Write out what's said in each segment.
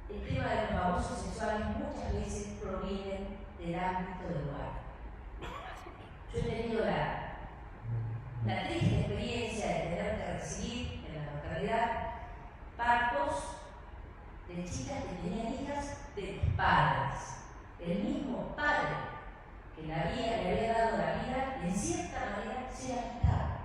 el tema de los abusos sexuales muchas veces provienen del ámbito del hogar. Yo he tenido la triste experiencia de tener que recibir en la maternidad partos de chicas que tenían hijas de los padres, el mismo padre que le había dado la vida, en cierta manera se la quitaba,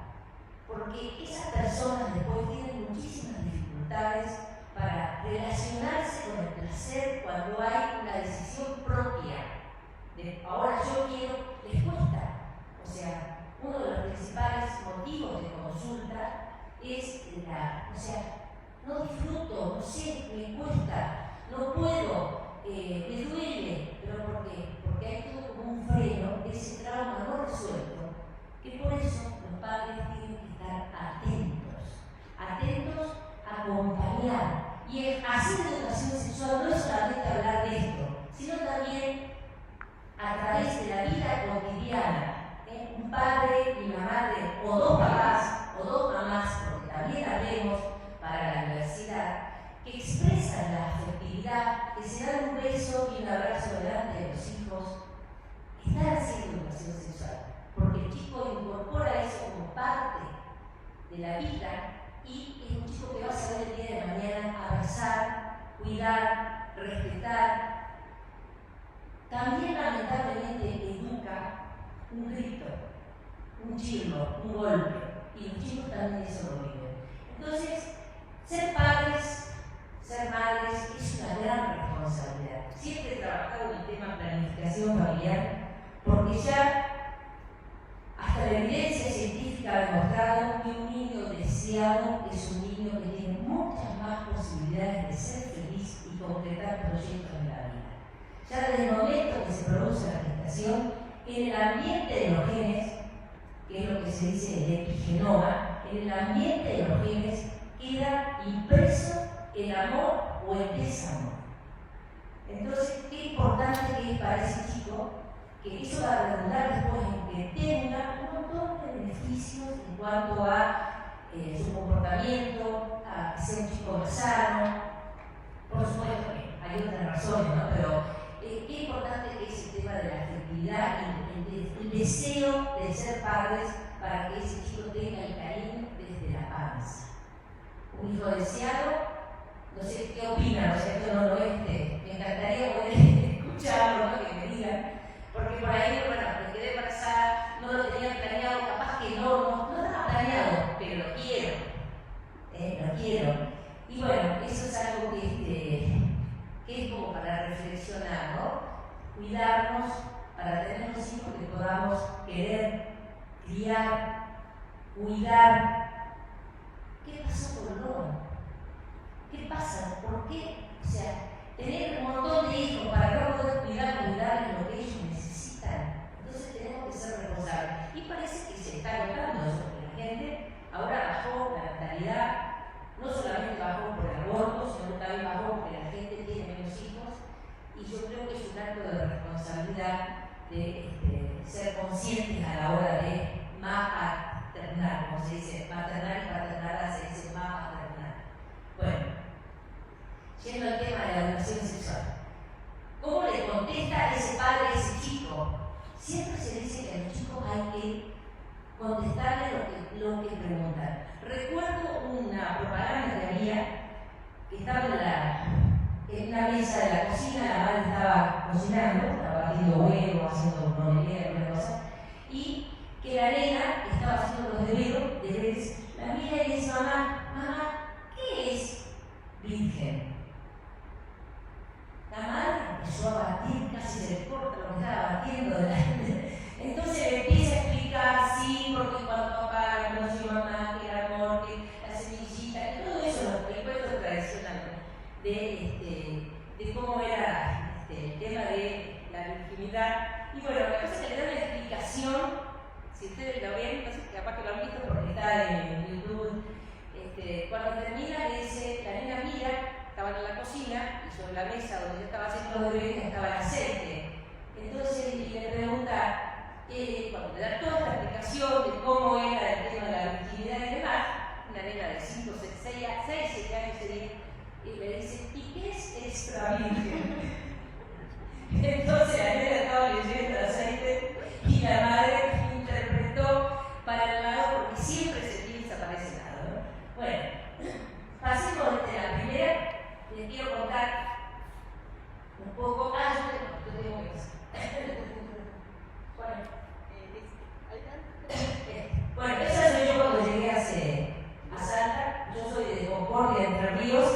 porque esas personas después tienen muchísimas dificultades para relacionarse con el placer cuando hay una decisión propia de ahora yo quiero, les cuesta. O sea, uno de los principales motivos de consulta es no disfruto, no sé, me cuesta, no puedo, me duele, pero ¿por qué? Porque hay todo como un freno de ese trauma no resuelto, que por eso los padres tienen que estar atentos a acompañar. Y hacer educación sexual no es solamente hablar de esto, sino también a través de la vida cotidiana. Un padre y una madre, o dos papás, o dos mamás, porque también hablemos para la diversidad, que expresan la afectividad, que se dan un beso y un abrazo delante de los hijos, están haciendo educación sexual, porque el chico incorpora eso como parte de la vida y es un chico que va a saber el día de mañana abrazar, cuidar, respetar. También lamentablemente educa un grito, un chirlo, un golpe, y los chicos también eso lo viven. Entonces, ser padres, ser madres es una gran responsabilidad. Siempre he trabajado en el tema planificación familiar, porque ya hasta la evidencia científica ha demostrado que un niño deseado es un niño que tiene muchas más posibilidades de ser feliz y completar proyectos en la vida. Ya desde el momento que se produce la gestación, en el ambiente de los genes, que es lo que se dice el epigenoma, en el ambiente de los genes queda impreso el amor o el desamor. Entonces, qué importante que es para ese chico que eso va a redundar después en que tenga un montón de beneficios en cuanto a su comportamiento, a ser un chico más sano. Por supuesto que hay otras razones, ¿no? Pero qué importante que es el tema de la afectividad y el deseo de ser padres para que ese chico tenga el cariño desde la panza. Un hijo deseado, no sé qué opinan, o sea, yo no lo me encantaría poder escucharlo, ¿no? Que me digan, porque por ahí, bueno, me quedé embarazada, no lo tenía planeado, capaz que no estaba planeado, pero lo quiero. Y bueno, eso es algo que es como para reflexionar, ¿no? Cuidarnos para tener unos hijos que podamos querer, criar, cuidar. ¿Qué pasó con Lola? ¿Qué pasa? ¿Por qué? O sea, tener un montón de hijos para no poder cuidarles lo que ellos necesitan. Entonces tenemos que ser responsables. Y parece que se está notando eso, que la gente ahora bajó la natalidad, no solamente bajó por el aborto, sino que también bajó porque la gente tiene menos hijos. Y yo creo que es un acto de responsabilidad de ser conscientes a la hora de maternar, como se dice, maternar y paternar, se dice maternar. Bueno, yendo al tema de la educación sexual. ¿Cómo le contesta ese padre a ese chico? Siempre se dice que a los chicos hay que contestarle lo que preguntan. Recuerdo una propaganda que había, que estaba en una mesa de la cocina, la madre estaba cocinando, estaba batiendo huevos, haciendo bromelera, alguna cosa, y que la nena estaba haciendo los deberes, la mira y le dice, mamá, ¿qué es virgen? La madre empezó a batir, casi se le corta lo que estaba batiendo. Entonces le empieza a explicar, sí, porque cuando papá la conoció mamá, que era amor, que la semillita, y todo eso, el cuento tradicional de cómo era el tema de la virginidad. Y bueno, la cosa es que le da una explicación, si ustedes lo ven, no sé, capaz que lo han visto porque está en YouTube. Cuando termina, le dice, la nena mira, estaban en la cocina y sobre la mesa donde yo estaba haciendo los deberes estaba el aceite. Entonces le pregunta, cuando le da toda esta explicación de cómo era el tema de la virginidad y demás, una nena de 5, 6, 7 años y le dice, ¿y qué es el extra virgen. Entonces la nena estaba leyendo el aceite y la madre interpretó para el lado porque siempre se piensa para ese lado, ¿no? Bueno, pasemos desde la primera. Les quiero contar un poco. Yo tengo que pasar. Bueno, esa soy yo cuando llegué a Salta. Yo soy de Concordia, Entre Ríos.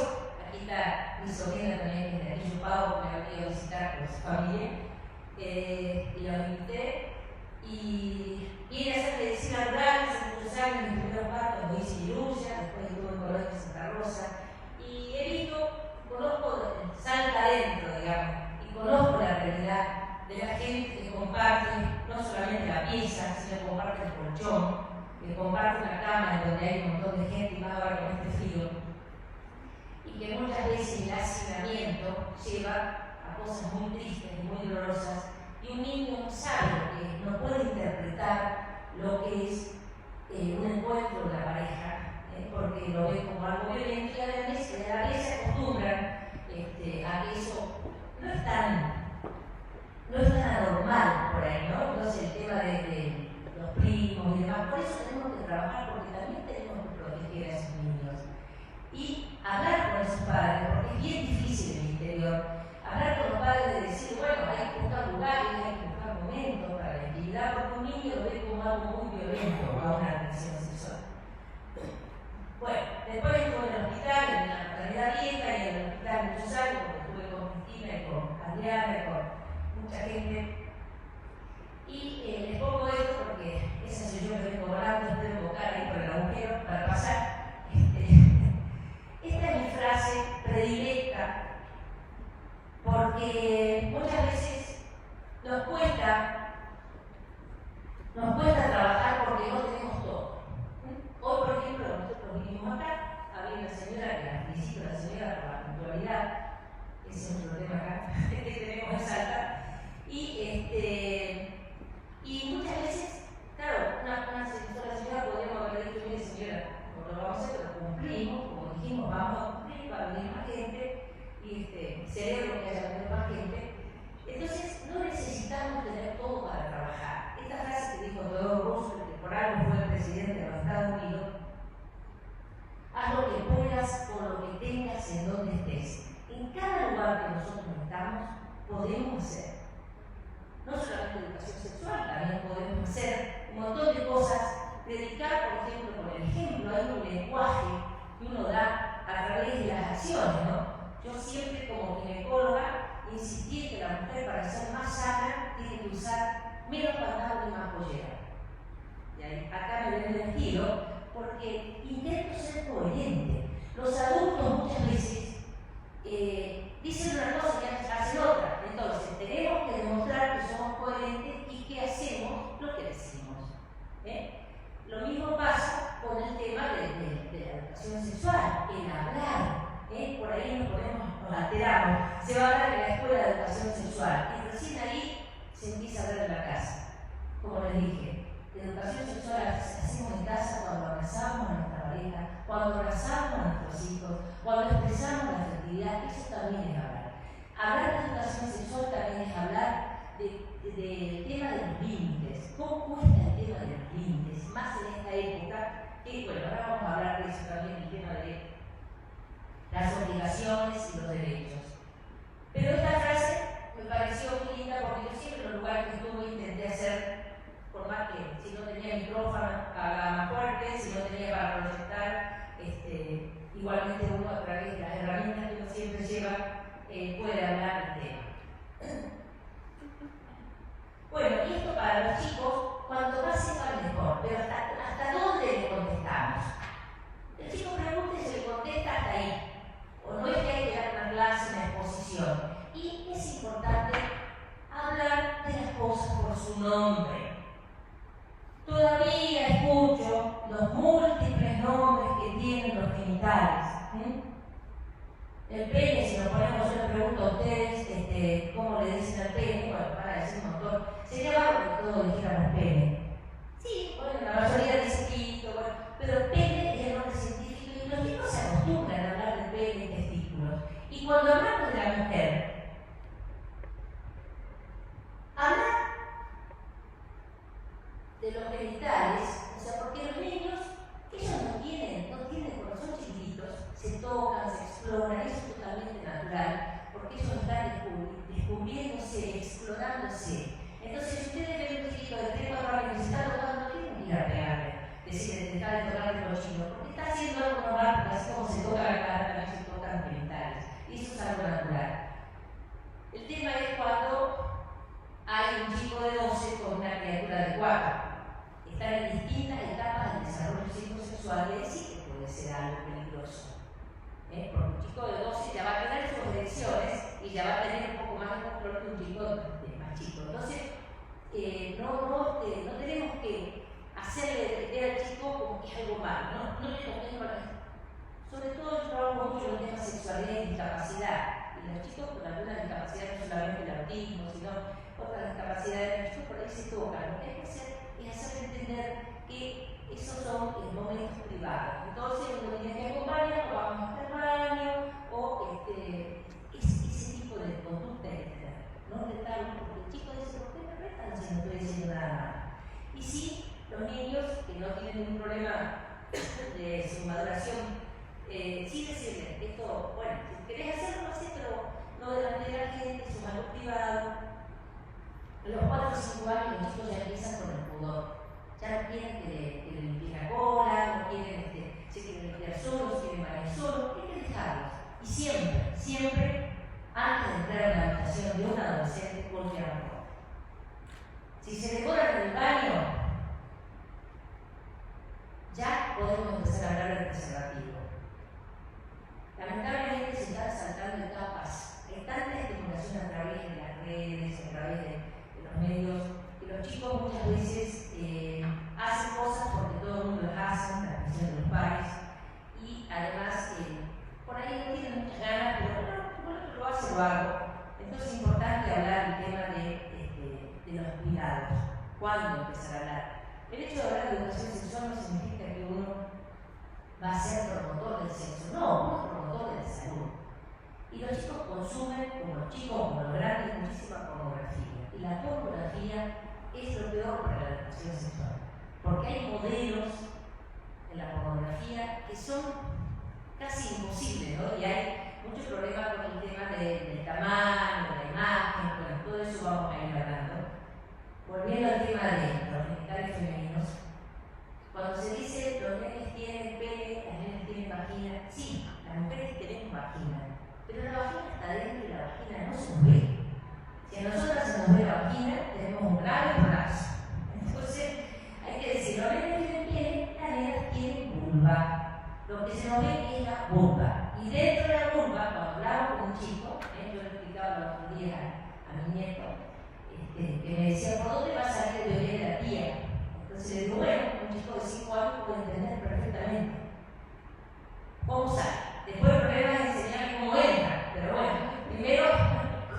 Aquí está mi sobrina también, que es de aquí Chupado, que me ha ido a visitar con su familia. Y la invité. Y vine a hacer medicina rural hace muchos años, mis primeros partos, lo hice en Iruya, después estuve en Colonia de Santa Rosa. Y he visto, conozco Salta adentro, digamos, y conozco la realidad de la gente que comparte no solamente la pieza, sino que comparte el colchón, que comparte una cama en donde hay un montón de gente y más ahora con este frío, y que muchas veces el hacinamiento lleva a cosas muy tristes y muy dolorosas, y un niño sabe lo que es, no puede interpretar lo que es un encuentro de la pareja, porque lo ve como algo violento, y a la vez se acostumbran a que eso no es tan anormal por ahí, ¿no? Entonces el tema de los primos y demás, por eso tenemos que trabajar, porque también tenemos que proteger a esos niños y hablar con esos padres, porque es bien difícil en el interior hablar con los padres de decir, bueno, hay que buscar lugares, hay que buscar momentos para la intimidad, porque un niño lo ve como algo muy violento a una relación sexual. Bueno, después estuve en el hospital, en la maternidad vieja y en el hospital muchos años, porque estuve con Cristina y con Adriana y con mucha gente. Y les pongo esto porque esa soy yo que vengo volando, espero tocar ahí por el agujero para pasar. Esta es mi frase predilecta porque muchas veces nos cuesta trabajar porque no tenemos todo. Hoy, por ejemplo, nosotros vinimos acá, había una señora que la felicito, la señora por la puntualidad, ese es otro tema acá que tenemos en Salta. Y muchas veces, claro, una señora podríamos haber dicho, mire señora, no lo vamos a hacer, pero cumplimos, como dijimos, vamos a cumplir para venir más gente, y celebro que haya venido más gente. Entonces, no necesitamos tener todo para trabajar. Esta frase que dijo Theodore Roosevelt, que por algo fue el presidente de los Estados Unidos, haz lo que puedas con lo que tengas en donde estés. En cada lugar que nosotros estamos, podemos hacer. No solamente educación sexual, también podemos hacer un montón de cosas, dedicar, por ejemplo, con el ejemplo, hay un lenguaje que uno da a través de las acciones, ¿no? Yo siempre como ginecóloga insistí que la mujer para ser más sana tiene que usar menos pantalón y más pollera. Y ahí, acá me ven el tiro porque intento ser coherente. Los adultos muchas veces dicen una cosa y hacen otra. Entonces, tenemos que demostrar que somos coherentes y que hacemos lo que decimos. Lo mismo pasa con el tema de la educación sexual, el hablar. Por ahí nos alteramos. Se va a hablar en la escuela de educación sexual y recién ahí se empieza a ver en la casa. Como les dije, la educación sexual la hacemos en casa cuando abrazamos a nuestra pareja, cuando abrazamos a nuestros hijos, cuando expresamos la fertilidad. Eso también es hablar. Hablar de educación sexual también es hablar del tema de los límites. ¿Cómo cuesta el tema de los límites? Más en esta época, que bueno, ahora vamos a hablar de eso también, el tema de las obligaciones y los derechos. Pero esta frase me pareció muy linda porque yo siempre en los lugares que estuve intenté hacer, por más que si no tenía micrófono hablaba más fuerte, si no tenía para proyectar, igualmente uno a través de las herramientas que uno siempre lleva puede hablar del tema. Bueno, y esto para los chicos, cuanto más sepan mejor, pero ¿hasta dónde le contestamos? El chico pregunta y se le contesta hasta ahí. O no es que hay que dar una clase, una exposición. Y es importante hablar de las cosas por su nombre. Todavía escucho los múltiples nombres que tienen los genitales. El pene, si nos ponemos, yo le pregunto a ustedes cómo le dicen al pene, bueno, van a decir un montón. Sería bárbaro que todos dijéramos pene. Sí, bueno, la mayoría dice pito, bueno, pero pene es el nombre científico y los chicos se acostumbran a hablar de pene y testículos. Y cuando hablamos de de la mujer, hablar de los genitales, o sea, porque los niños, ellos no tienen, cuando son chiquititos, se tocan, se exploran, eso es totalmente natural, porque ellos están descubriéndose, explorándose. Entonces, si ustedes ven un chiquito de 3 o 4 años que se está tocando, no tienen que ir a pegarle, decirle, dejar de tocar el cochino, porque está haciendo algo normal, porque así como se toca la cara, también se tocan genitales, y eso es algo natural. El tema es cuando hay un chico de 12 con una criatura de 4. Están en distintas etapas del desarrollo psicosexual, y sí que puede ser algo peligroso. Porque un chico de 12 ya va a tener sus elecciones y ya va a tener un poco más de control que un chico más chico. Entonces, no tenemos que hacerle ver al chico como que es algo malo, no le toquemos la. Sobre todo, yo trabajo mucho en el tema sexualidad y discapacidad. Y los chicos con alguna discapacidad, no solamente el autismo, sino otras discapacidades, los chicos por ahí se tocan. Lo que hay que hacer es hacerle entender que esos son momentos privados. Entonces, uno tiene que acompañar, o vamos hasta el baño, o ese tipo de conducta hay que tener. No retarlo, porque el chico dice, ¿por qué me retan si no estoy diciendo nada malo? Y sí, los niños que no tienen ningún problema de su maduración, sí decirle, esto, bueno, si querés hacerlo, así, pero no delante de la gente, eso es algo privado. A los 4 o 5 años los chicos ya empiezan con el pudor. Ya no quieren que le limpie la cola, no quieren, se quieren limpiar solos, quieren bañar solos, hay que dejarlos. Y siempre, antes de entrar en la habitación de un adolescente, golpear la puerta. Si se demoran en el baño, ya podemos empezar a hablar del preservativo. Lamentablemente se están saltando etapas. Hay tanta estimulación a través de las redes, a través de los medios, que los chicos muchas veces hacen cosas porque todo el mundo las hace, la presión de los padres, y además por ahí no tienen muchas ganas, pero bueno, lo hace, lo hago. Entonces es importante hablar del tema de los cuidados. ¿Cuándo empezar a hablar? El hecho de hablar de educación sexual no significa que uno va a ser promotor del sexo, no, uno es promotor de la salud. Y los chicos consumen, como los chicos, como los grandes, muchísima pornografía. Y la pornografía es lo peor para la educación sexual. Porque hay modelos en la pornografía que son casi imposibles, ¿no? Y hay muchos problemas con el tema del tamaño, de la imagen, bueno, todo eso vamos a ir hablando. Volviendo al tema de los genitales femeninos, cuando se dice los nenes tienen pene, las nenes tienen vagina, sí, las mujeres tenemos vagina, pero la vagina está dentro y la vagina no se nos ve. Si a nosotras se nos ve la vagina, tenemos un grave brazo. Entonces, hay que decir, los nenes tienen pene, las nenas tienen vulva. Lo que se nos ve es la vulva. Y dentro de la vulva, cuando hablaba con un chico, yo le explicaba el otro día a mi nieto, que me decía, ¿por dónde va a salir el bebé de la tía? Entonces le digo, bueno, un chico de 5 años puede entender perfectamente cómo sale. Después el problema es enseñarle cómo entra, pero bueno, primero,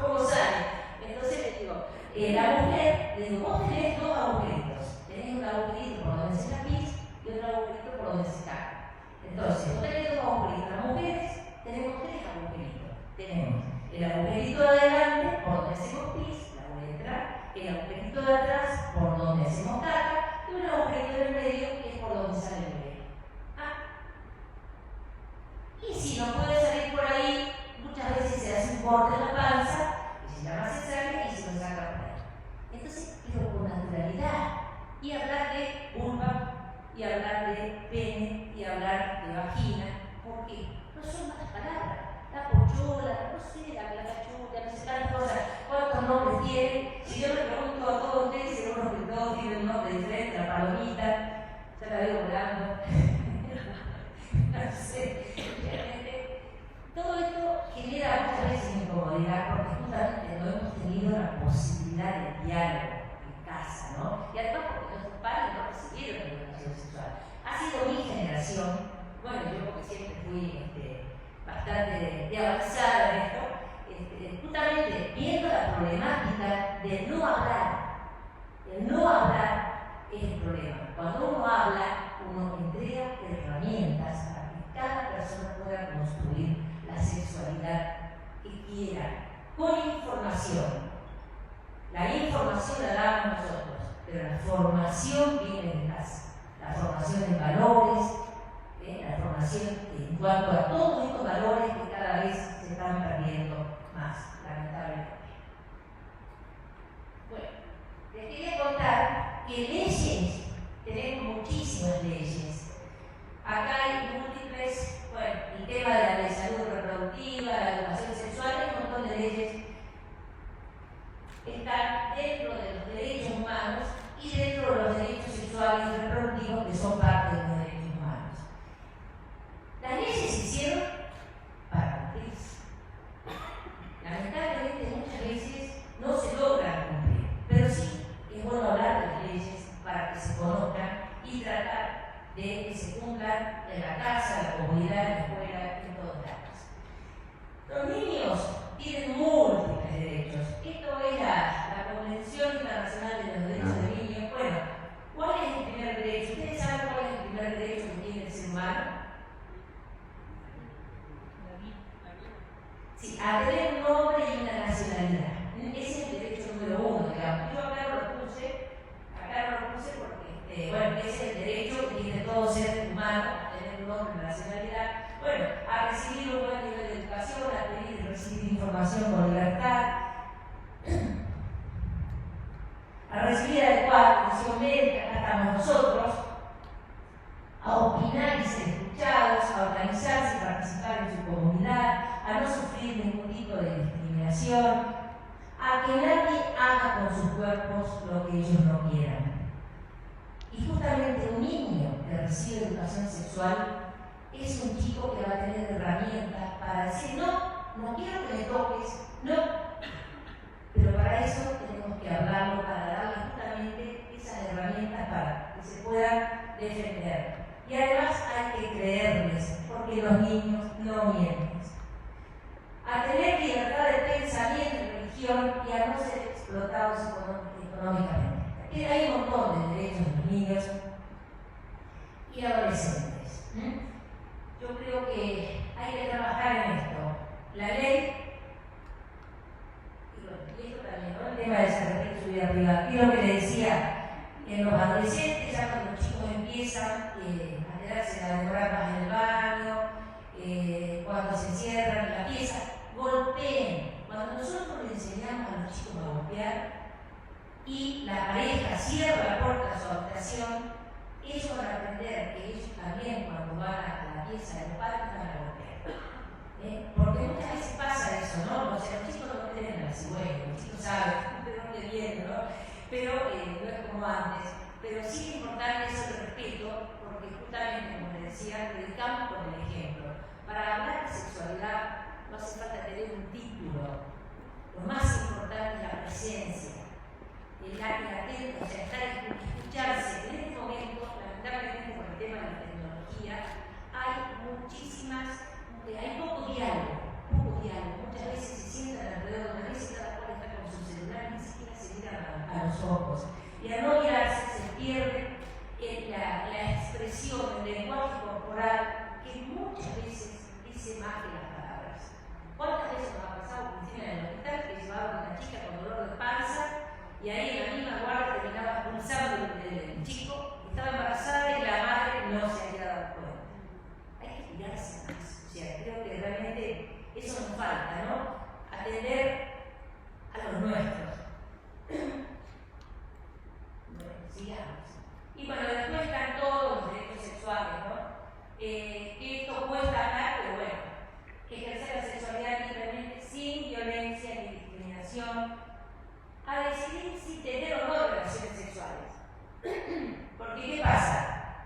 cómo sale. Entonces le digo, la mujer, le digo, vos tenés 2 agujeritos. Tenés un agujerito por donde se la pis y otro agujerito por donde se caga. Entonces, vos tenés 2 agujeritos. Las mujeres tenemos 3 agujeritos. Tenemos el agujerito de adelante por donde hacemos pis, la uretra, el agujerito de atrás por donde hacemos caca y un agujerito del medio que es por donde sale el bebé. Y si no puede salir por ahí, muchas veces se hace un corte en la panza y se llama cesárea y se lo saca por ahí. Entonces, pero con naturalidad. Y hablar de vulva, y hablar de pene, y hablar de vagina. ¿Por qué? No son malas palabras. La pochola, no sé, la cachucha, no sé tantas cosas. ¿Cuántos nombres tienen? Si yo le pregunto a todos ustedes, seguro que todos tienen un nombre diferente. La palomita, ya la veo volando. No sé, realmente. Todo esto genera muchas veces incomodidad porque justamente no hemos tenido la posibilidad de diálogo en casa, ¿no? Y además porque nuestros padres no recibieron la educación sexual. Ha sido mi generación, bueno, yo porque siempre fui bastante de avanzada en esto, justamente viendo la problemática de no hablar. El no hablar es el problema. Cuando uno habla, uno entrega herramientas para que cada persona pueda construir la sexualidad que quieran, con información. La información la damos nosotros, pero la formación viene de casa. La formación en valores, la formación en cuanto a todos estos valores que cada vez se están perdiendo más, lamentablemente. Bueno, les quería contar que leyes, tenemos muchísimas leyes. Acá hay múltiples, bueno, el tema de la salud reproductiva, la educación sexual, hay un montón de leyes que están dentro de los derechos humanos y dentro de los derechos sexuales y reproductivos que son parte de los derechos humanos. Las leyes se hicieron para cumplirse. Lamentablemente muchas veces no se logran cumplir, pero sí es bueno hablar de las leyes para que se conozcan y tratar de que se cumplan en la casa, en la comunidad, en la escuela, en todos lados. Los niños tienen múltiples derechos. Esto es la Convención Internacional de los Derechos del Niño. Bueno, ¿cuál es el primer derecho? ¿Ustedes saben cuál es el primer derecho que tiene el ser humano? Sí, a tener un nombre y una nacionalidad. Ese es el derecho número uno, digamos. Yo acá lo puse porque, bueno, ese es el derecho que tiene todo ser humano, a tener un nombre y una nacionalidad. Bueno, a recibir un buen nivel de educación, a pedir y recibir información con libertad, a recibir adecuada atención médica, acá estamos nosotros, a opinar y ser escuchados, a organizarse y participar en su comunidad, a no sufrir ningún tipo de discriminación, a que nadie haga con sus cuerpos lo que ellos no quieran. Y justamente un niño que recibe educación sexual es un chico que va a tener herramientas para decir, no quiero que me toques, no. Pero para eso tenemos que hablarlo, para darle justamente esas herramientas para que se puedan defender. Y además hay que creerles, porque los niños no mienten. A tener libertad de pensamiento y religión y a no ser explotados económicamente. Hay un montón de derechos de los niños y adolescentes. Yo creo que hay que trabajar en esto. La ley, y esto también, ¿no? El tema de desarrollar su vida privada. Y lo que le decía, en los adolescentes, ya cuando los chicos empiezan a quedarse, a demorar más en el baño, cuando se encierran en la pieza, golpeen. Cuando nosotros le enseñamos a los chicos a golpear y la pareja cierra la puerta a su habitación, ellos van a aprender que ellos también, cuando van a la pieza de los padres, van a golpear. Porque muchas veces pasa eso, ¿no? O sea, los chicos no creen en la cigüeña, los chicos saben de dónde vienen, ¿no? Pero no es como antes. Pero sí es importante eso el respeto, porque justamente, como les decía, predicamos con el ejemplo. Para hablar de sexualidad no hace falta tener un título. Lo más importante es la presencia, el atento, o sea, escucharse. En este momento, lamentablemente por el tema de la tecnología, hay poco diálogo. Muchas veces se sientan alrededor de una mesa y cada cual está con su celular y ni siquiera se miran a los ojos. Y al no mirarse se pierde la expresión, el lenguaje corporal, que muchas veces dice más que las palabras. ¿Cuántas veces nos ha pasado, Cristina, en el hospital, que llevaban a una chica con dolor de panza y ahí en la misma guardia terminaba expulsando el chico, estaba embarazada y la madre no se había dado cuenta? Hay que cuidarse más. O sea, creo que realmente eso nos falta, ¿no? Atender a los nuestros. Bueno, sigamos. Y bueno, después están todos los derechos sexuales, ¿no? Esto cuesta hablar, pero bueno, ejercer la sexualidad libremente, sin violencia ni discriminación, a decidir si tener o no relaciones sexuales. Porque, ¿qué pasa?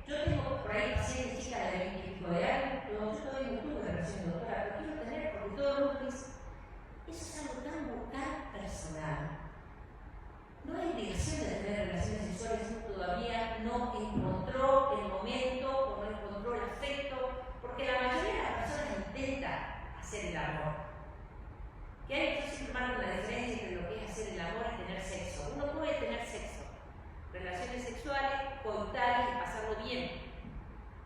Yo tengo por ahí pacientes chicas de 20 y pico de años, yo todavía no tuve relación doctora, pero quiero tener, porque todo el mundo dice, eso es algo tan personal. No hay obligación de tener relaciones sexuales si uno todavía no encontró el momento o no encontró el afecto, porque la mayoría de las personas intenta hacer el amor. Que hay, yo siempre marco la diferencia entre lo que es hacer el amor y tener sexo. Uno puede tener sexo, relaciones sexuales, coitales y pasarlo bien,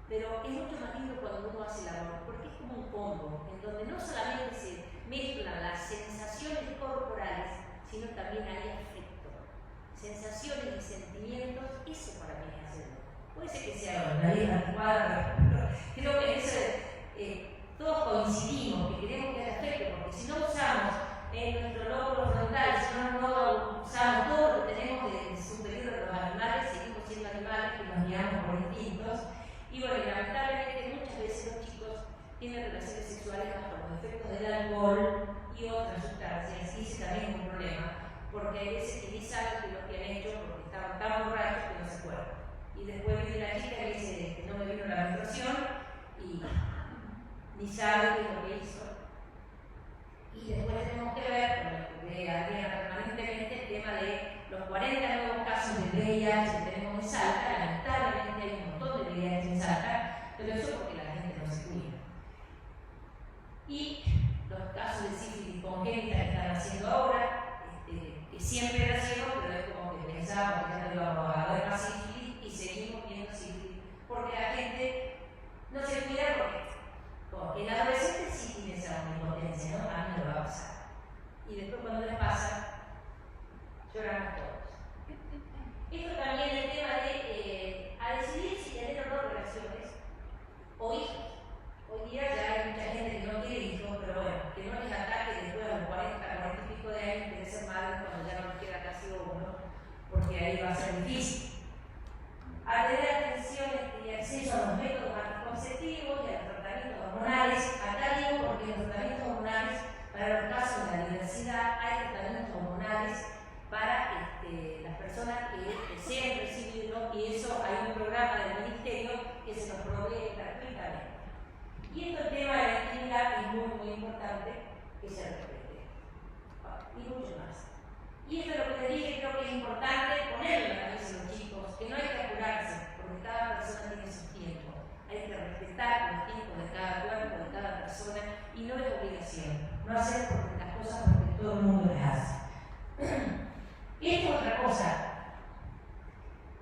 pero es mucho más lindo cuando uno hace el amor, porque es como un combo, en donde no solamente queremos que haya afecto, porque si no usamos nuestro lóbulo frontal, si no usamos todo lo que tenemos de superior a los animales, seguimos siendo animales que nos guiamos por instintos. Y bueno, lamentablemente muchas veces los chicos tienen relaciones sexuales bajo los efectos del alcohol y otras sustancias, y ese también es un problema, porque hay veces que ni saben que lo que han hecho porque estaban tan borrachos que no se acuerdan. Y después viene la chica y dice que no me vino la menstruación y ni sabe qué es lo que hizo. Y después tenemos que ver, con lo que Adriana permanentemente, el tema de los 40 nuevos casos de VIH que tenemos en Salta. Lamentablemente hay un montón de VIH en Salta, pero eso porque la gente no se cuida. Y los casos de sífilis congénita que están haciendo ahora, que siempre era ciego, pero es como que pensábamos que ya no íbamos a ver más sífilis y seguimos viendo sífilis, porque la gente no se cuida porque el adolescente sí tiene esa omnipotencia, ¿no? A mí no me va a pasar. Y después cuando les pasa, lloramos todos. Esto también es el tema de a decidir si tener o no relaciones o hijos. Hoy día ya hay mucha gente que no quiere hijos, pero bueno, que no les ataque después a los 40 y pico de años que de ser madre cuando ya no les queda casi uno, porque ahí va a ser difícil. A tener atención y acceso a los métodos anticonceptivos y a los tratamientos hormonales. Acá digo porque los tratamientos hormonales, para los casos de la diversidad, hay tratamientos hormonales para las personas que deseen recibirlo, y eso hay un programa del ministerio que se los provee gratuitamente. Y esto, el tema de la intimidad, es muy, muy importante que se respete. Y mucho más. Y esto es lo que les dije, creo que es importante ponerlo en la cabeza de los chicos, que no hay que apurarse, porque cada persona tiene su tiempo. Hay que respetar los tiempos de cada cuerpo, de cada persona, y no es obligación. No hacer las cosas porque todo el mundo las hace. Y esto es otra cosa,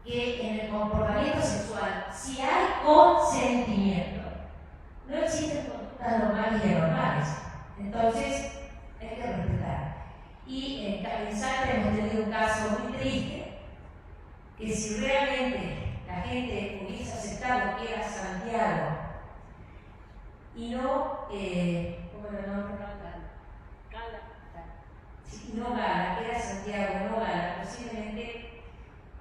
que en el comportamiento sexual, si hay consentimiento, no existen conductas normales y anormales. Entonces, hay que respetar. Y en Salta hemos tenido un caso muy triste, que si realmente la gente hubiese aceptado que era Santiago y no, ¿cómo era el nombre? No Gala, que era Santiago, no Gala, posiblemente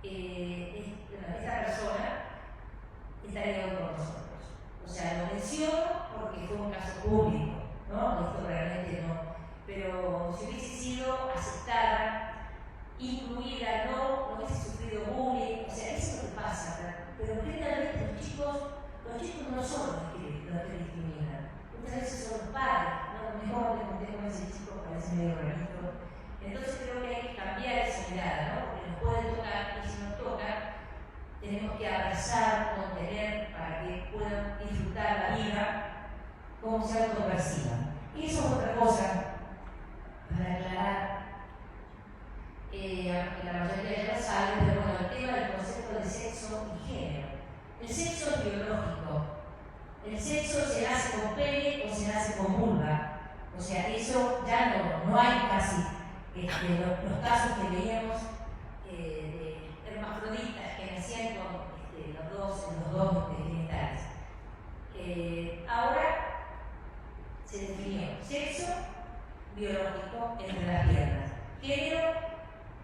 esta persona estaría con nosotros. O sea, lo menciono porque fue un caso público, ¿no? Esto realmente no. Pero si hubiese sido aceptada, incluida, no hubiese sufrido bullying, o sea, eso es lo que pasa. Pero generalmente los chicos no son los que discriminan. Muchas veces son los padres, ¿no? Lo mejor le conté con ese chico, parece medio rarito. Entonces creo que hay que cambiar esa mirada, ¿no? Porque nos puede tocar, y si nos toca, tenemos que abrazar, contener, para que puedan disfrutar la vida como se autoperciban. Y eso es otra cosa, para aclarar, aunque la mayoría ya lo sabe, pero bueno, el tema del concepto de sexo y género. El sexo es biológico. El sexo se nace con pene o se nace con vulva. O sea, eso ya no hay casi. Los casos que veíamos de hermafroditas que nacían con los dos genitales. Ahora se definió sexo biológico entre las piernas. Género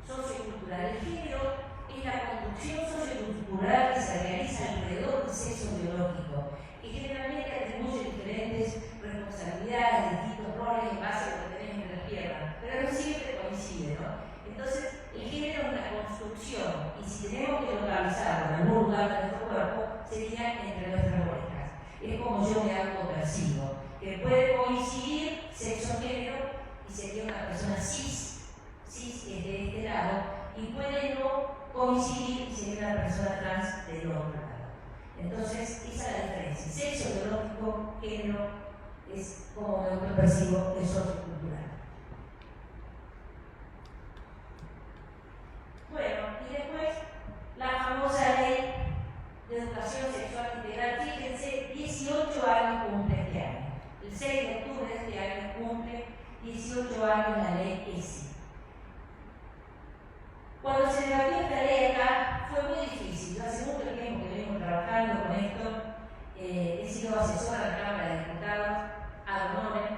sociocultural. El género es la construcción sociocultural que se realiza alrededor del sexo biológico, que generalmente atribuye diferentes responsabilidades, distintos roles en base a lo que tenemos entre las piernas, pero no siempre coincide, ¿no? Entonces, el género es una construcción, y si tenemos que localizarlo en algún lugar de nuestro cuerpo, sería entre nuestras orejas. Es como yo me autopercibo, que puede coincidir sexo-género y sería una persona cis es de este lado, y puede no coincidir y sería una persona trans del otro lado. Entonces, esa es la diferencia. Sexo biológico, género, es como me autopercibo, es sociocultural. Bueno, y después la famosa ley de educación sexual integral. Fíjense, 18 años cumple este año. El 6 de octubre de este año cumple 18 años la ley ESI. Cuando se debatió esta ley acá fue muy difícil. Hace mucho tiempo que venimos trabajando con esto. He sido asesora de la Cámara de Diputados, ad honorem,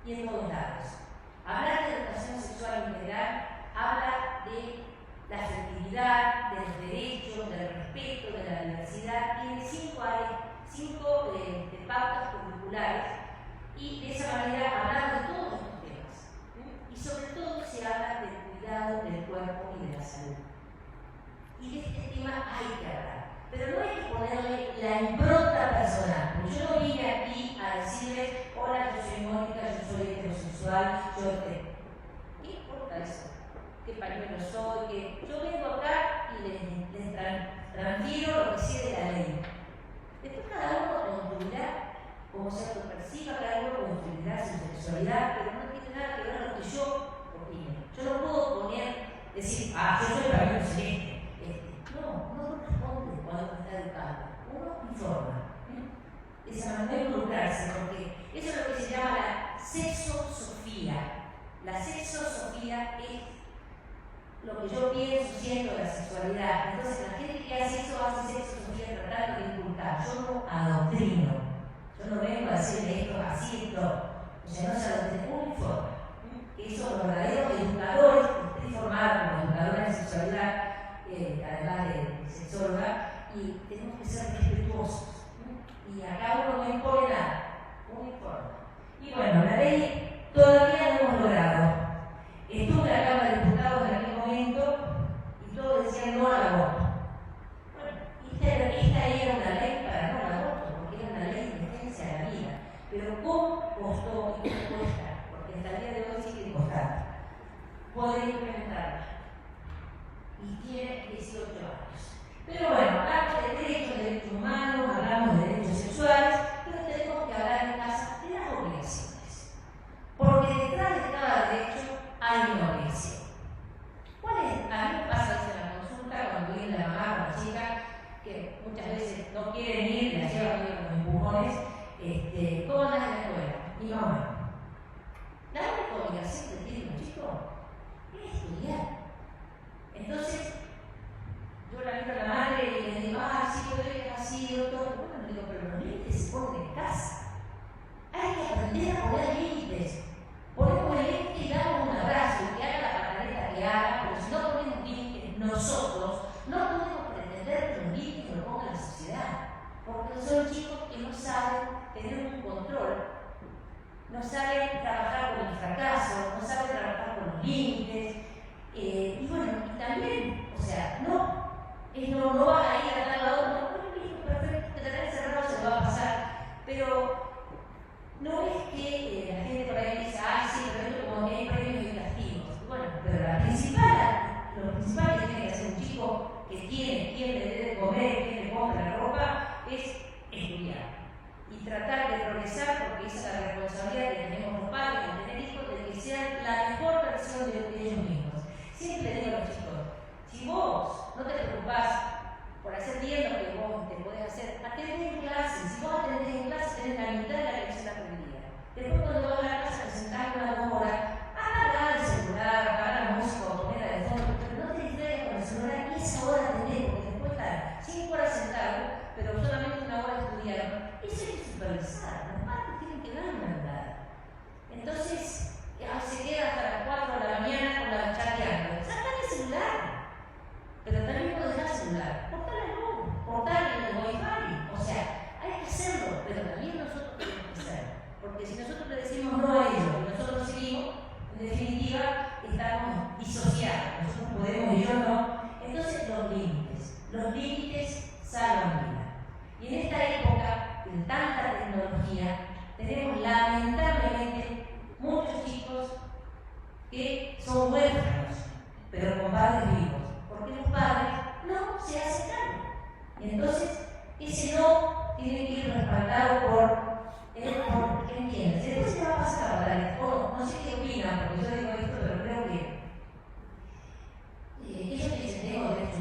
y en todos lados. Hablar de educación sexual integral habla de la afectividad, de los derechos, del respeto, de la diversidad. Tiene cinco pautas curriculares y de esa manera hablamos de todos estos temas. Y sobre todo se habla del cuidado del cuerpo y de la salud. Y de este tema hay que hablar. Pero no hay que ponerle la impronta personal. Porque yo no vine aquí a decirles, hola, yo soy Mónica, yo soy heterosexual, ¿qué importa eso? ¿Qué pañuelo soy? Yo vengo acá y les transfiero lo que sé de la ley. Después cada uno construirá como se autoperciba, cada uno construirá su sexualidad, pero no tiene nada que ver con lo que yo opine. Yo no puedo decir, yo soy pañuelo celeste. No responde cuando uno está educado. Uno informa. De esa manera involucrarse, porque eso es lo que se llama la sexosofía. La sexosofía es lo que yo pienso siendo la sexualidad. Entonces, la gente que hace eso hace sexosofía tratando de inculcar. Yo no adoctrino. Yo no vengo a decirle esto así, esto. O sea, no se adoctrina, uno informa. Eso, los verdaderos educadores, estoy formada como educadora de sexualidad, además de sexóloga, y tenemos que ser respetuosos. Y acá uno no impone nada, uno informa. Y bueno, la ley todavía no hemos logrado. Estuve en la Cámara de Diputados en aquel momento y todos decían no al aborto. Bueno, esta era una ley para no al aborto, porque era una ley de defensa de la vida. Pero ¿cómo costó y cómo cuesta? Porque hasta el día de hoy sigue costando poder implementarla. Y tiene 18 años. Pero bueno, hablamos de derechos humanos, hablamos de derechos sexuales, pero tenemos que hablar en casa de las obligaciones. Porque detrás de cada derecho hay una obligación. ¿Cuál es? A mí me pasa eso en la consulta cuando viene la mamá o la chica, que muchas veces no quieren ir, la llevan con empujones, ¿cómo andas en la escuela? Mi mamá. La única obligación que tiene un chico es estudiar. Entonces, yo la miro a la madre y le digo, sí, yo veo que ha sido todo. Bueno, le digo, pero los límites se ponen en casa. Hay que aprender a poner límites. Ponemos el límite y damos un abrazo, que haga la pataleta que haga, pero si no ponemos límites nosotros, no podemos pretender que los límites lo ponga la sociedad. Porque son chicos que no saben tener un control, no saben trabajar con el fracaso, no saben trabajar con los límites. Y bueno, y también, o sea, no vas a ir a tal lado, no, perfecto, que te tenés cerrado, se lo va a pasar. Pero no es que la gente por ahí dice, sí, pero esto como que hay premios y castigos. Bueno, pero lo principal que tiene que hacer un chico que tiene quien le debe comer, quien le compra la ropa, es estudiar. Y tratar de progresar, porque esa es la responsabilidad que tenemos los padres, de tener hijos, de que sean la mejor versión de ellos mismos. Siempre le digo a los chicos, si vos no te preocupás por hacer bien lo que vos te podés hacer, atendés en clase. Si vos atendés en clase, tenés la mitad de la lección aprendida. Después, cuando vas a la casa, te sentás con la hora, apagar el celular, apagar la música o ponerla de fondo, pero no te distraigas con el celular y esa hora atendés, porque después estar 5 horas sentado, pero solamente una hora estudiando. Eso hay que supervisar. Los padres tienen que dar una verdad. Entonces, se queda hasta las 4 de la mañana con la chateando. Sácale el celular. Pero también puedes dejar el celular. Portarle el luz, portarle el wifi. O sea, hay que hacerlo, pero también nosotros tenemos que hacerlo. Porque si nosotros le decimos no a ellos y nosotros seguimos, en definitiva, estamos disociados. Nosotros podemos y yo no. Entonces, los límites salvan vida. Y en esta época de tanta tecnología, tenemos lamentablemente muchos chicos que son huérfanos, pero con padres vivos, porque los padres no se hacen cargo. Y entonces, ese no tiene que ir respaldado por ¿quién entiende? Después se va a pasar a hablar, no sé qué opinan, porque yo digo esto, pero creo que ellos dicen, tengo derecho.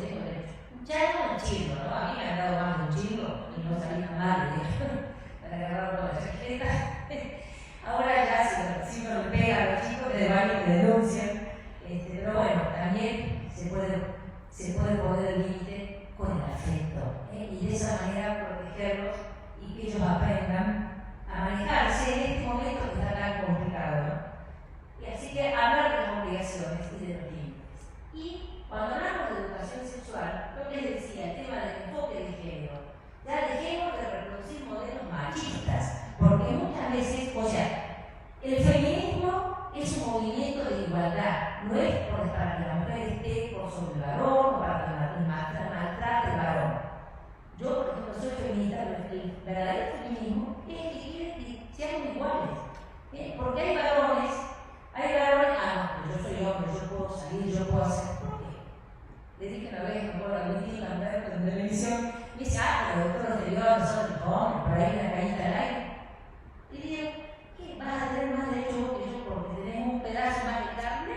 Ya no un chingo, ¿no? A mí me han dado más de un chingo y no salí mal, para agarrar toda la chaqueta. Ahora ya si uno le pega a los chicos, le van y te denuncian. Pero bueno, también se puede poner el límite con el afecto. Y de esa manera protegerlos y que ellos aprendan a manejarse en este momento que está tan complicado. Y cuando hablamos de educación sexual, lo que les decía, el tema del enfoque de género, ya dejemos de reproducir modelos machistas, porque muchas veces, o sea, el feminismo es un movimiento de igualdad, no es para que la mujer esté por sobre el varón o para que la maltrate el varón. Yo, por ejemplo, soy feminista, pero el verdadero feminismo es el que quiere que seamos iguales. Porque hay varones, no, yo soy hombre, yo puedo salir, yo puedo hacer. ¿Por qué? Le dije una vez, me acuerdo, a mi la mujer en televisión, me dice, pero doctor, te dio a nosotros los hombres, por ahí una caída al aire. Y digo, ¿qué? ¿Vas a tener más derecho que yo porque tenemos un pedazo más de carne?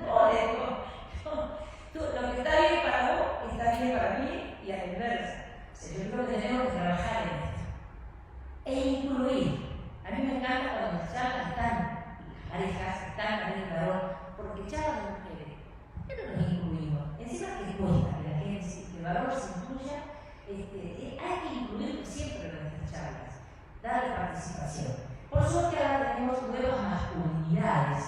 No, digo, lo que está bien para vos está bien para mí y a la inversa. O sea, yo creo que tenemos que trabajar en esto. E incluir. A mí me encanta cuando las charlas están, las parejas están también el varón, porque charlas de mujeres. ¿Por qué no nos incluimos? Encima que cuesta que la gente, que el varón se incluya, hay que incluirlo siempre en nuestras charlas, darle participación. Por suerte ahora tenemos nuevas masculinidades.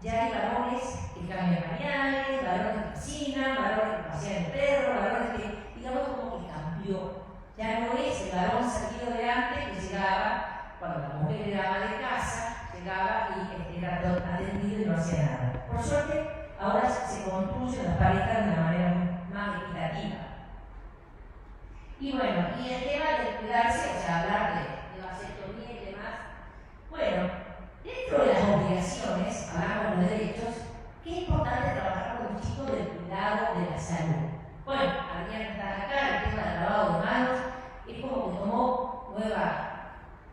Ya hay varones que cambian pañales, varones que cocinan, varones que pasean el perro, varones que, digamos, como que cambió. Ya no es el varón salido de antes que llegaba, cuando la mujer llegaba de casa, llegaba y era atendido y no hacía nada. Por suerte, ahora se construyen las parejas de una manera más equitativa. Y bueno, y el tema de cuidarse, o sea, hablar de vasectomía y demás, bueno, dentro de las obligaciones, hablamos de los derechos, qué importante trabajar con los chicos del cuidado de la salud. Bueno, habría que estar acá, el tema del lavado de manos, es como que tomó nueva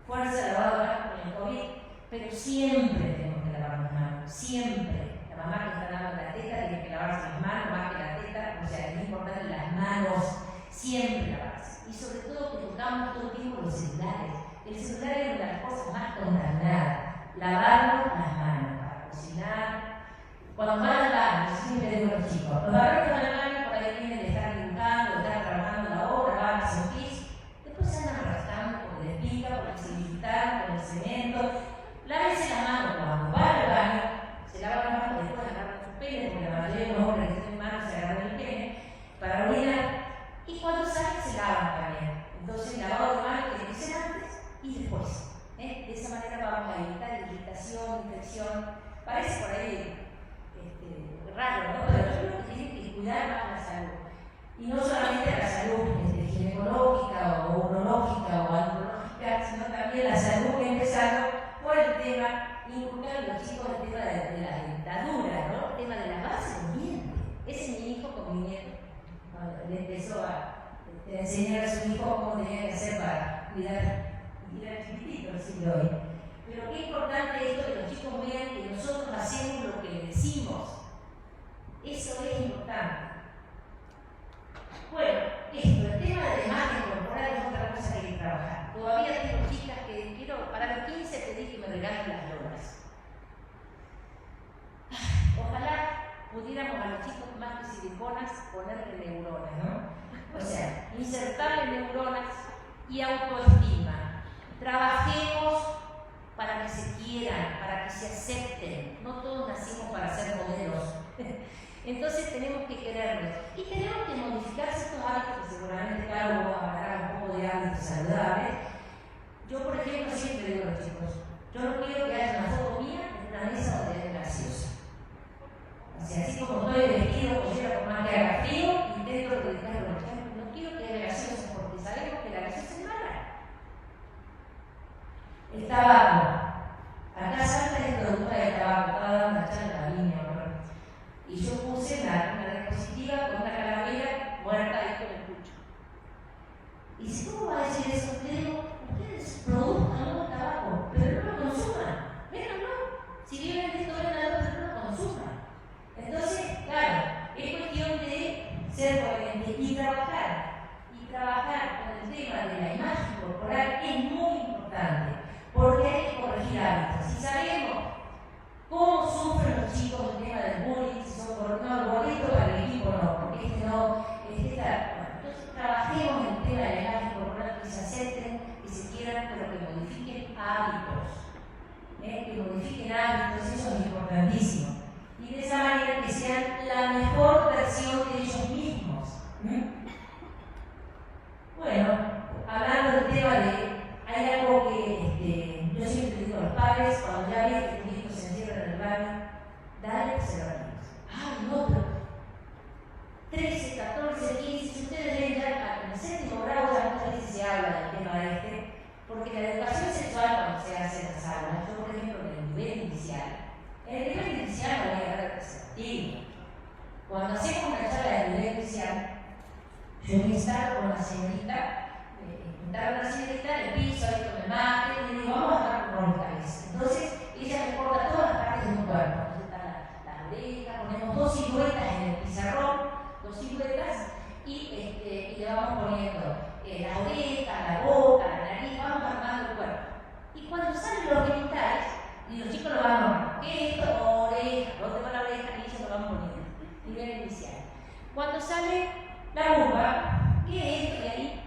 fuerza el lavado de manos con el COVID, pero siempre tenemos que lavar las manos, siempre. La mamá que está lavando la teta tiene que lavarse las manos más que la teta, o sea, es importante las manos, siempre lavarse. Y sobre todo que tocamos todo el tiempo los celulares. El celular es una de las cosas más contaminadas. Lavarnos las manos para cocinar. Cuando van al baño, siempre digo a los chicos, los varones van al baño por ahí vienen de estar dibujando, de estar trabajando la obra, van a hacer pis, después se andan arrastrando por el pica, por el cemento, por el cemento. Lávense la mano cuando van al baño, se lavan las manos, después agarran sus penes, porque la mayoría de los hombres que tienen manos se agarran el pene para orinar, y cuando salen se lavan también. Entonces el lavado de manos tiene que ser antes y después. De esa manera vamos a evitar irritación, infección. Parece por ahí raro, ¿no? Pero yo creo que tienen que cuidar más la salud. Y no solamente la salud ginecológica o urológica o andrológica, sino también la salud que empezando por el tema, inculcar a los chicos el tema de la dentadura, ¿no? El tema de lavarse los dientes. Ese es mi hijo con mi nieto. Le empezó a enseñar a su hijo cómo tenía que hacer para cuidar. Y era chiquitito el siglo hoy. Pero qué importante esto que los chicos vean que nosotros hacemos lo que le decimos. Eso es importante. Bueno, el tema de la imagen corporal es otra cosa que hay que trabajar. Todavía tengo chicas que quiero, para los 15 pedí que me regalen las lonas. Ojalá pudiéramos a los chicos más que siliconas ponerle neuronas, ¿no? O sea, insertarle neuronas y autoestima. Trabajemos para que se quieran, para que se acepten. No todos nacimos para ser modelos. Entonces tenemos que querernos. Y tenemos que modificar ciertos hábitos que seguramente cada uno hablará un poco de hábitos saludables. Yo, por ejemplo, siempre digo a los chicos, yo no quiero que haya una foto mía en una mesa donde es graciosa. O sea, así como estoy vestido, pollera por más que haga frío, intento dedicarlo al ejemplo. No quiero que haya graciosa porque sabemos que la graciosa es mala. El tabaco. Acá Santa es productora de tabaco, estaba dando una charla en la línea, ¿no? Y yo puse una diapositiva con una calavera muerta ahí con el pucho. Y dice, ¿cómo va a decir eso? Le digo, ustedes produzcan un tabaco, pero no lo consuman. Véanlo. Si viven de esto, véanlo, pero no lo consuman. Entonces, claro, es cuestión de ser coherente y trabajar. Y trabajar con el tema de la imagen corporal es muy importante, porque hay que corregir hábitos. Si sabemos cómo sufren los chicos el tema del bullying, si son gorditos para el equipo no, porque entonces trabajemos en el tema de la imagen corporal, que se acepten, que se quieran, pero que modifiquen hábitos. Que modifiquen hábitos, eso es importantísimo. Y de esa manera que sean la la mejor versión de ellos mismos. Bueno, hablando del tema de, hay algo que yo siempre digo a los padres, cuando ya ven que tu hijo se encierra en el baño, dale preservativos. Ay, no, pero 13, 14, 15, si ustedes ven ya en el séptimo grado, ya muchas veces se habla del tema porque la educación sexual cuando se hace en las aulas, yo por ejemplo en el nivel inicial no voy a dar el preservativo. Cuando hacemos una charla de nivel inicial, yo me instalo con la señorita, le piso ahí con el mate y le digo, vamos a hablar con la cabeza. Entonces, ella recorta todas las partes del cuerpo. Entonces está la oreja, ponemos 2 siluetas en el pizarrón, 2 siluetas, y le vamos poniendo la oreja, la boca, la nariz, vamos armando el cuerpo. Y cuando salen los genitales, y los chicos lo van armando, ¿qué es esto? Oreja, ¿dónde va la oreja? Y ellos lo van poniendo. Nivel inicial. Cuando sale la vulva, ¿qué es esto? Y ahí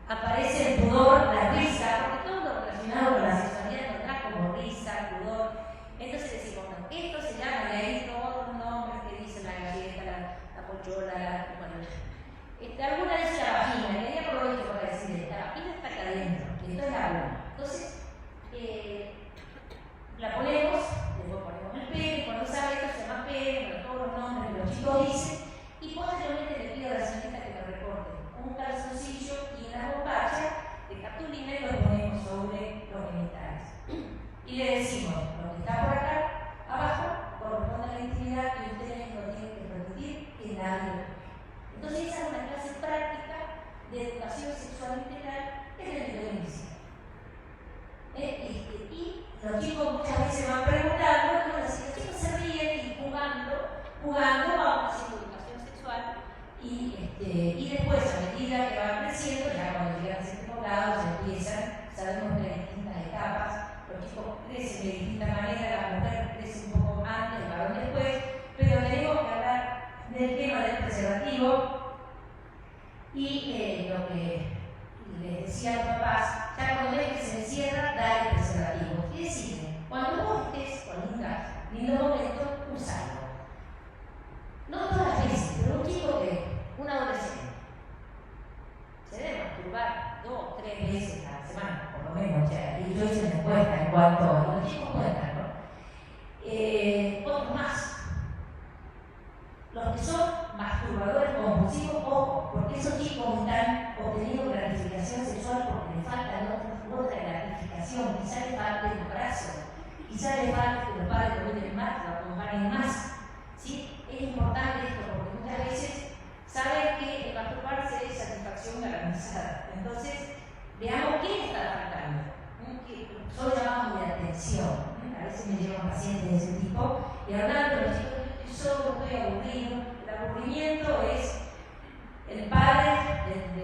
aparece el pudor, la risa, porque todo lo relacionado con la sexualidad nos da como risa, pudor. Entonces decimos, bueno, esto se llama, de ahí todos los nombres que dicen la galleta, la pochola, alguna dice la vagina, y ahí aprovecho para decir, la vagina está acá adentro, y esto es la vulva. Entonces, la ponemos, después ponemos el pene, cuando sale esto se llama pene, con todos los nombres que los chicos dicen, y posteriormente le pido a la señorita que me recorte un calzoncillo y una bombacha de cartulina y lo ponemos sobre los genitales. Y le decimos, lo que está por acá, abajo, corresponde a la intimidad y ustedes no tienen que permitir que nadie lo toque. Entonces esa es una clase práctica de educación sexual integral en el nivel inicial. Y los chicos muchas veces van preguntando, y los chicos se ríen y jugando vamos haciendo educación sexual y después a medida que van creciendo, ya cuando llegan a ciertos grados empiezan, sabemos que hay distintas etapas, los chicos crecen de distinta manera, la mujer crece un poco antes, el varón después, pero tenemos que hablar del tema del preservativo y lo que les decía a los papás, ya cuando ves que se encierra, dale preservativo. ¿Qué decirle? Cuando vos estés con lindo momento, usalo. No todas las veces, pero un chico un adolescente, se debe masturbar 2, 3 veces a la semana, por lo menos, y yo hice una encuesta en cuanto a los chicos cuentan, ¿no? Otros más. Los que son masturbadores compulsivos, ojo, porque esos chicos están obteniendo gratificación sexual porque les falta otra gratificación, quizá les falte el abrazo, quizá les falte que los padres lo miren más, lo acompañen más. ¿Sí? Es importante esto porque muchas veces saben que el masturbarse es satisfacción garantizada. Entonces, veamos qué está faltando. Son llamados de atención. A veces me llevan pacientes de ese tipo y hablando de los chicos, solo estoy aburrido. El aburrimiento es el padre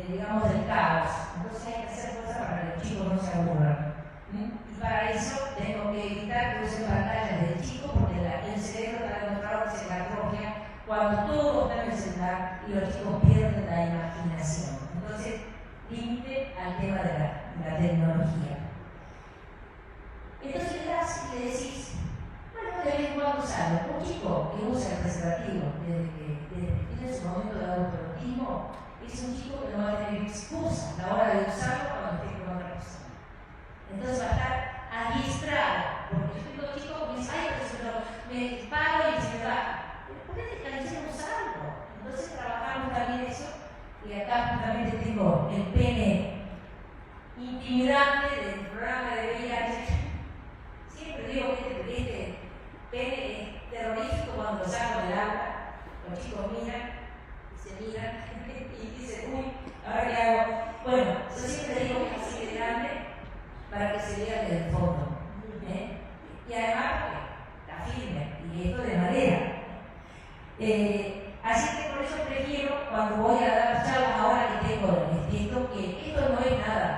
digamos, del caos. Entonces hay que hacer cosas para que los chicos no se aburran. Y para eso tengo que evitar que usen pantallas desde chico porque el cerebro está demostrado que se atrofia cuando todo está en el celular y los chicos pierden la imaginación. Entonces, límite al tema de la tecnología. Entonces le decís, bueno, de vez en cuando sale un chico que usa el preservativo desde que tiene su momento de autoerotismo, es un chico que no va a tener excusa a la hora de usarlo cuando esté con otra persona. Entonces va a estar adiestrado, porque yo tengo chicos que me dicen, ay, pero me paro y se me va. Pero ponete cansemos algo. Entonces trabajamos también eso, y acá justamente tengo el pene intimidante del programa de VIH. Siempre digo que este pene es terrorífico cuando lo saco del agua. Los chicos miran y se miran y dicen, uy, ¿ahora qué hago? Bueno, yo siempre digo que es así de grande para que se vea desde el fondo. Y además, está firme, y esto de madera. Así que por eso prefiero, cuando voy a dar charlas ahora que tengo que esto no es nada.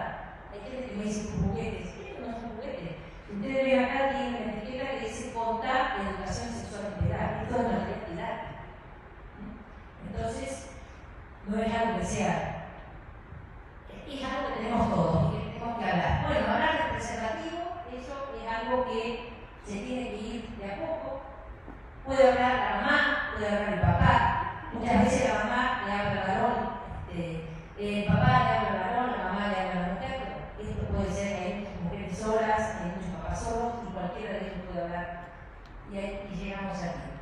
Hay gente que me dice tus juguetes. Esto no son juguetes. Ustedes ven acá, tienen una etiqueta que dice contar educación sexual integral. Esto es una realidad. Entonces, no es algo que sea. Es algo que tenemos todos y que tenemos que hablar. Bueno, hablar del preservativo, eso es algo que se tiene que ir de a poco. Puede hablar la mamá, puede hablar el papá. Muchas veces la mamá le habla al varón, el papá le habla al varón, la mamá le habla a la mujer, pero esto puede ser que hay muchas mujeres solas, hay muchos papás solos, y cualquiera de ellos puede hablar. Y llegamos aquí.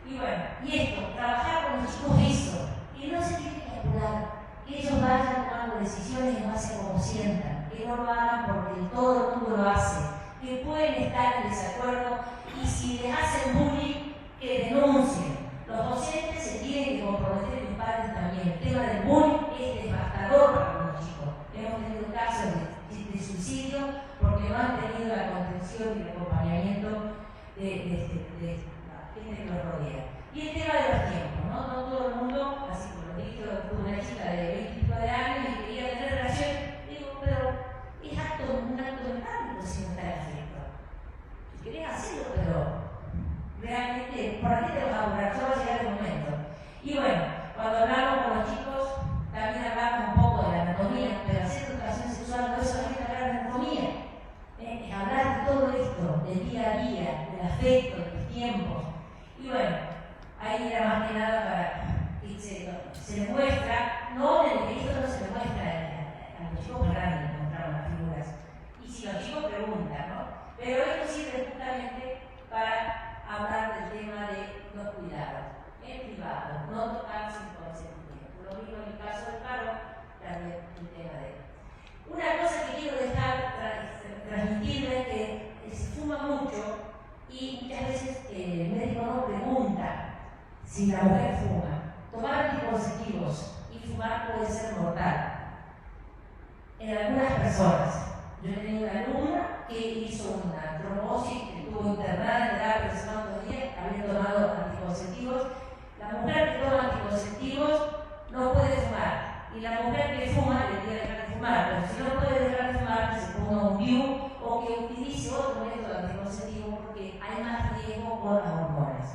Y bueno, y esto, trabajar con los chicos eso, que no se tienen que apurar, que ellos vayan tomando decisiones en base a cómo sientan, que no lo hagan porque todo el mundo lo hace, que pueden estar en desacuerdo y si les hacen bullying, que denuncien. Los docentes se tienen que comprometer, los padres también. El tema del bullying es devastador para los chicos. Hemos tenido casos de suicidio porque no han tenido la contención y el acompañamiento de la gente que los rodea. Y el tema de los tiempos, ¿no? No todo el mundo, así como lo dicho, tuve una chica de 20 y pico de años y quería tener relación. Digo, pero es un acto mecánico si no está en afecto. Si querés hacerlo, pero realmente, ¿por qué te vas a apurar? Solo va a llegar el momento. Y bueno, cuando hablamos con los chicos, también hablamos un poco de la anatomía, pero hacer educación sexual no es solamente hablar de anatomía, es hablar de todo esto, del día a día, del afecto, de los tiempos. Y bueno, ahí era más que nada para que se les muestra, no, esto no se les muestra a los chicos para encontrar las figuras. Y si los chicos preguntan, ¿no? Pero esto sirve justamente para hablar del tema de los cuidados, en privado, no tocar sin consentimiento. Lo mismo en el caso del paro, también el tema de él. Una cosa que quiero dejar transmitirles es que se fuma mucho y muchas veces el médico no pregunta si la mujer fuma. Tomar anticonceptivos y fumar puede ser mortal. En algunas personas. Yo he tenido una alumna que hizo una trombosis, que estuvo internada en terapia hace cuantos días, había tomado anticonceptivos. La mujer que toma anticonceptivos no puede fumar. Y la mujer que fuma le puede dejar de fumar. Pero si no puede dejar de fumar, que se ponga un DIU o que utilice otro método anticonceptivo porque hay más riesgo con las hormonas.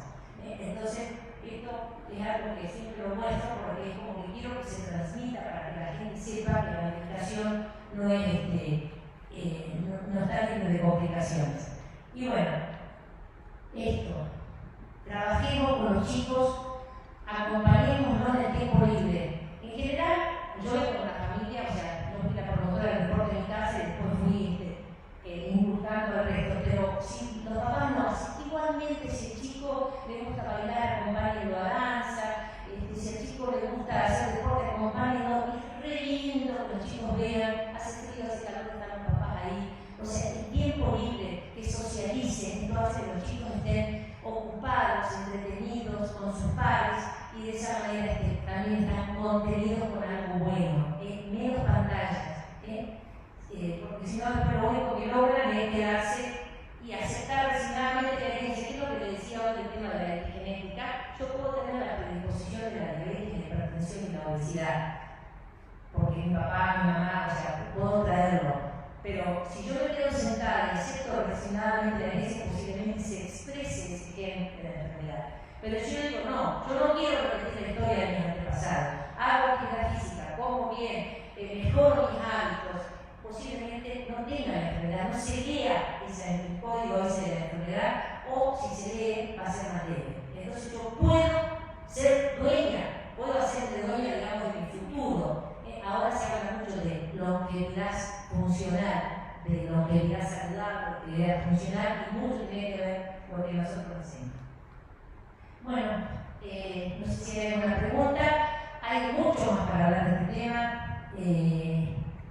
Entonces, esto es algo que siempre lo muestro porque es como que quiero que se transmita para que la gente sepa que la medicación no es no está libre de complicaciones. Y bueno, esto, trabajemos con los chicos, acompañémoslos en el tiempo libre. En general, yo con la familia, o sea, yo fui la promotora del deporte en mi casa y después fui inculcando al resto, pero si los papás no, si igualmente si el chico le gusta bailar, acompáñenlo a danza, si al chico le gusta hacer deporte, acompáñenlo, es re lindo que los chicos vean, hace frío, hace calor, están los papás ahí. O sea, el tiempo libre, que socialicen, esto hace que los chicos estén ocupados, entretenidos con sus pares y de esa manera también están contenidos con algo bueno, menos pantallas, porque si no, lo único que logran es quedarse y aceptar resignadamente la herencia, que es lo que le decía hoy del tema de la epigenética. Yo puedo tener la predisposición de la diabetes, la hipertensión y la obesidad, porque mi papá, mi mamá, o sea, puedo traerlo. Pero si yo me quedo sentada y acepto resignadamente la herencia, posiblemente se exprese ese gen de la enfermedad. Pero si yo digo, no, yo no quiero repetir la historia de mis antepasados, hago actividad física, como bien, mejoro mis hábitos, posiblemente no tenga la enfermedad, no se lea el código ese de la enfermedad, o si se lee va a ser más leve. Entonces yo puedo ser dueña, puedo hacerme dueña, digamos, de mi futuro. Ahora se habla mucho de longevidad funcional, de longevidad saludable, longevidad funcional, y mucho tiene que ver con lo que nosotros hacemos. Bueno, no sé si hay alguna pregunta. Hay mucho más para hablar de este tema.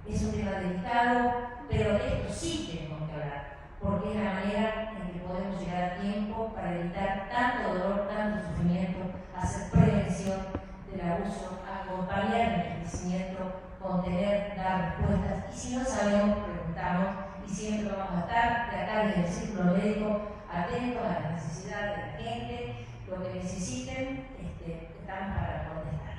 Es un tema delicado, pero de esto sí tenemos que hablar, porque es la manera en que podemos llegar a tiempo para evitar tanto dolor, tanto sufrimiento, hacer prevención del abuso, acompañar el crecimiento, contener, dar respuestas, y si no sabemos, preguntamos, y siempre vamos a estar de acá desde el círculo médico atentos a las necesidades de la gente, lo que necesiten, estamos para contestar.